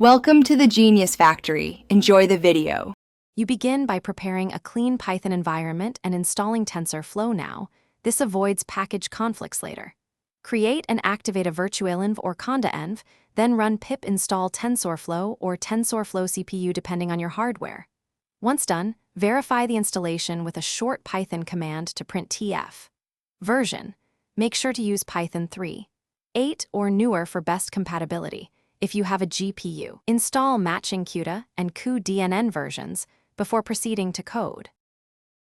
Welcome to the Genius Factory. Enjoy the video. You begin by preparing a clean Python environment and installing Tensorflow now. This avoids package conflicts later. Create and activate a virtualenv or conda-env, then run pip install Tensorflow or Tensorflow CPU depending on your hardware. Once done, verify the installation with a short Python command to print TF. Version. Make sure to use Python 3.8 or newer for best compatibility. If you have a GPU, install matching CUDA and cuDNN versions before proceeding to code.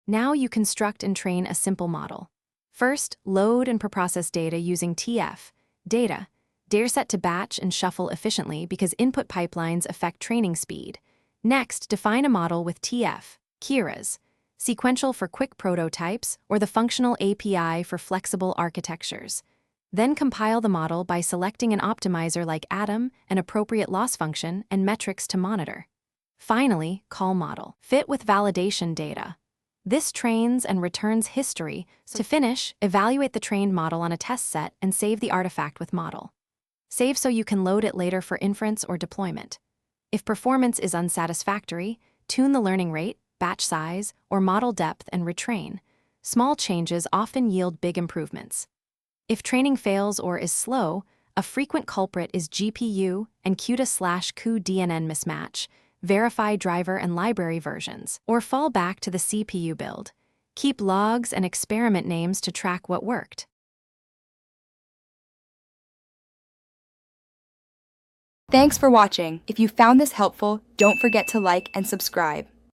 Now you construct and train a simple model. First, load and preprocess data using TF, data, dataset to batch and shuffle efficiently because input pipelines affect training speed. Next, define a model with TF, Keras, sequential for quick prototypes or the functional API for flexible architectures. Then compile the model by selecting an optimizer like Atom, an appropriate loss function, and metrics to monitor. Finally, call model. Fit with validation data. This trains and returns history. To finish, evaluate the trained model on a test set and save the artifact with model. Save so you can load it later for inference or deployment. If performance is unsatisfactory, tune the learning rate, batch size, or model depth and retrain. Small changes often yield big improvements. If training fails or is slow, a frequent culprit is GPU and CUDA/cuDNN mismatch. Verify driver and library versions, or fall back to the CPU build. Keep logs and experiment names to track what worked. Thanks for watching. If you found this helpful, don't forget to like and subscribe.